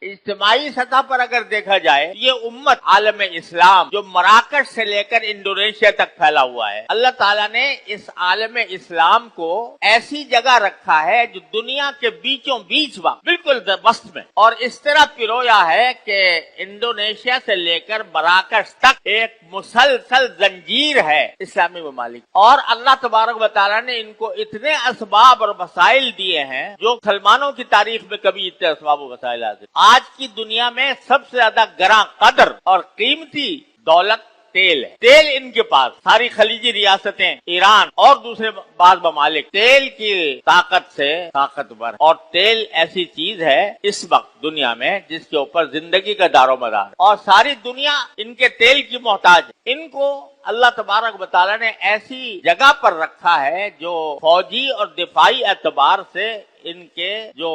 इज्तिमाई सतह पर अगर देखा जाए, ये उम्मत आलम इस्लाम जो मराकश से लेकर इंडोनेशिया तक फैला हुआ है, अल्लाह ताला ने इस आलम इस्लाम को ऐसी जगह रखा है जो दुनिया के बीचों बीच बिल्कुल वस्त में, और इस तरह पिरोया है कि इंडोनेशिया से लेकर मराकश तक एक मुसलसल जंजीर है इस्लामी ममालिक। और अल्लाह तबारक व तआला ने इनको इतने असबाब और वसाइल दिए हैं जो मुसलमानों की तारीख में कभी इतने असबाब और वसाइल आते। आज की दुनिया में सबसे ज्यादा गरा कदर और कीमती दौलत तेल है। तेल इनके पास, सारी खलीजी रियासतें, ईरान और दूसरे बाज ममालिक तेल की ताकत से ताकतवर, और तेल ऐसी चीज है इस वक्त दुनिया में जिसके ऊपर जिंदगी का दारोमदार, और सारी दुनिया इनके तेल की मोहताज है। इनको अल्लाह तबारक व तआला ने ऐसी जगह पर रखा है जो फौजी और दिफाई एतबार से इनके जो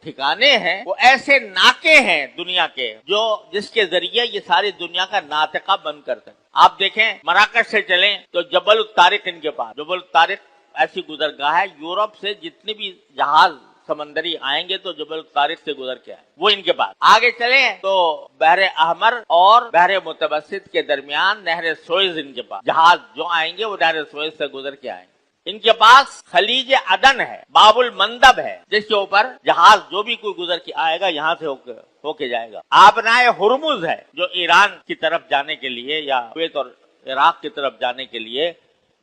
ठिकाने हैं वो ऐसे नाके हैं दुनिया के जो जिसके जरिए ये सारी दुनिया का नातिका बंद कर सके। आप देखें, मराकश से चलें तो जबल उत-तारिक इनके पास, जबल उत-तारिक ऐसी गुजरगाह है, यूरोप से जितने भी जहाज समंदरी आएंगे तो जबल उत-तारिक से गुजर के आए, वो इनके पास। आगे चले तो बहरे अहमर और बहरे मुतवस्सित के दरमियान नहर सुएज इनके पास, जहाज जो आएंगे वो नहर सुएज से गुजर के आएंगे। इनके पास खलीज अदन है, बाबुल मंदब है, जिसके ऊपर जहाज जो भी कोई गुजर के आएगा यहाँ से होके जाएगा। आबनाए हुरमुज है जो ईरान की तरफ जाने के लिए या कुवैत और इराक की तरफ जाने के लिए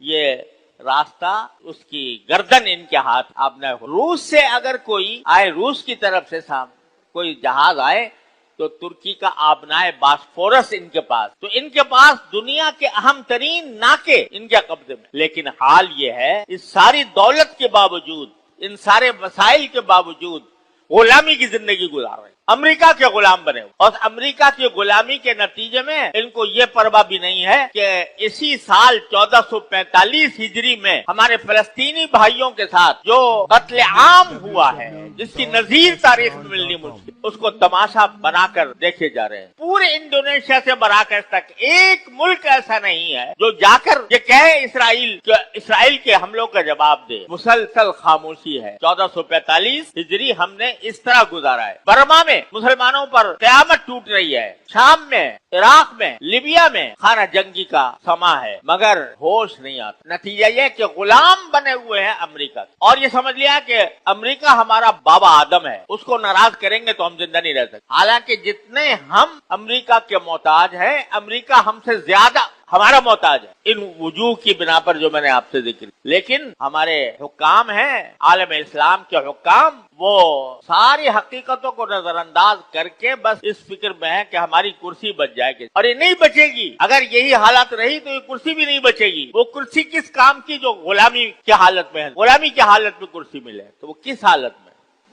ये रास्ता, उसकी गर्दन इनके हाथ। आबनाए रूस से अगर कोई आए, रूस की तरफ से कोई जहाज आए तो तुर्की का आबनाए बास्फोरस इनके पास। तो इनके पास दुनिया के अहम तरीन नाके इनके कब्जे में। लेकिन हाल ये है, इस सारी दौलत के बावजूद, इन सारे वसाइल के बावजूद गुलामी की जिंदगी गुजार रहे, अमेरिका के गुलाम बने हुए, और अमेरिका की गुलामी के नतीजे में इनको ये परवाह भी नहीं है कि इसी साल 1445 हिजरी में हमारे फलस्तीनी भाइयों के साथ जो कत्ले आम हुआ है, जिसकी नजीर तारीख में मिलनी मुश्किल, उसको तमाशा बनाकर देखे जा रहे हैं। पूरे इंडोनेशिया से मराकश तक एक मुल्क ऐसा नहीं है जो जाकर ये कहे इसराइल के हमलों का जवाब दे। मुसलसल खामोशी है। 1445 हिजरी हमने इस तरह गुजारा है। बर्मा में मुसलमानों पर क़यामत टूट रही है, शाम में, इराक में, लीबिया में खाना जंगी का समा है, मगर होश नहीं आता। नतीजा ये कि गुलाम बने हुए हैं अमेरिका, और ये समझ लिया कि अमेरिका हमारा बाबा आदम है, उसको नाराज करेंगे तो हम जिंदा नहीं रह सकते। हालांकि जितने हम अमेरिका के मोहताज हैं, अमेरिका हमसे ज्यादा हमारा मोहताज है, इन वजूह की बिना पर जो मैंने आपसे जिक्र। लेकिन हमारे हुक्काम हैं, आलम इस्लाम के हुक्काम, वो सारी हकीकतों को नजरअंदाज करके बस इस फिक्र में है कि हमारी कुर्सी बच जाएगी, और ये नहीं बचेगी। अगर यही हालत रही तो ये कुर्सी भी नहीं बचेगी। वो कुर्सी किस काम की जो गुलामी की हालत में है, गुलामी की हालत में कुर्सी मिले तो वो किस हालत में,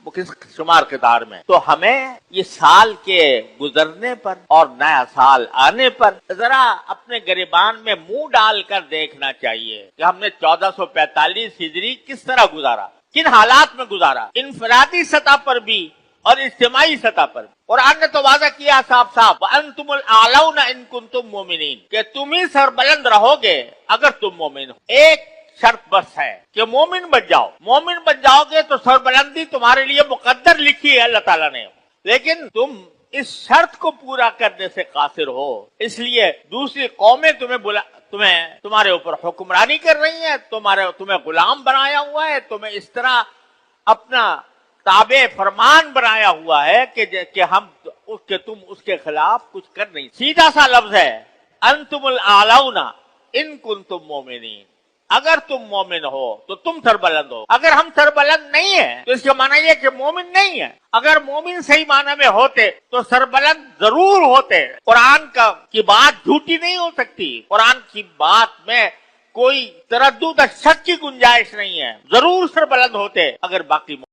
वो किस शुमार कितार में। तो हमें ये साल के गुजरने पर और नया साल आने पर जरा अपने गिरबान में मुंह डालकर देखना चाहिए कि हमने 1445 हिजरी किस तरह गुजारा, किन हालात में गुजारा, इनफरादी सतह पर भी और इज्तिमाई सतह पर। कुरान ने तो वादा किया साफ साफ, वअंतुमुल आलौना इन कुंतुम मोमिनीन, कि तुम ही सरबलंद रहोगे अगर तुम मोमिन हो। एक शर्त बस है कि मोमिन बन जाओ। मोमिन बन जाओगे तो सरबलंदी तुम्हारे लिए मुकद्दर लिखी है अल्लाह ताला ने, लेकिन तुम इस शर्त को पूरा करने से कासिर हो, इसलिए दूसरी कौमें तुम्हारे ऊपर हुक्मरानी कर रही हैं, तुम्हें गुलाम बनाया हुआ है, तुम्हें इस तरह अपना ताबे फरमान बनाया हुआ है कि तुम उसके खिलाफ कुछ कर नहीं। सीधा सा लफ्ज है, अंतुमुल आलौना इन कुंतुम मोमिनीन, अगर तुम मोमिन हो तो तुम सरबलंद हो। अगर हम सरबलंद नहीं है तो इसका माना यह कि मोमिन नहीं है। अगर मोमिन सही माना में होते तो सरबलंद जरूर होते। कुरान की बात झूठी नहीं हो सकती, कुरान की बात में कोई तरद्दुद शक की गुंजाइश नहीं है, जरूर सरबलंद होते अगर बाकी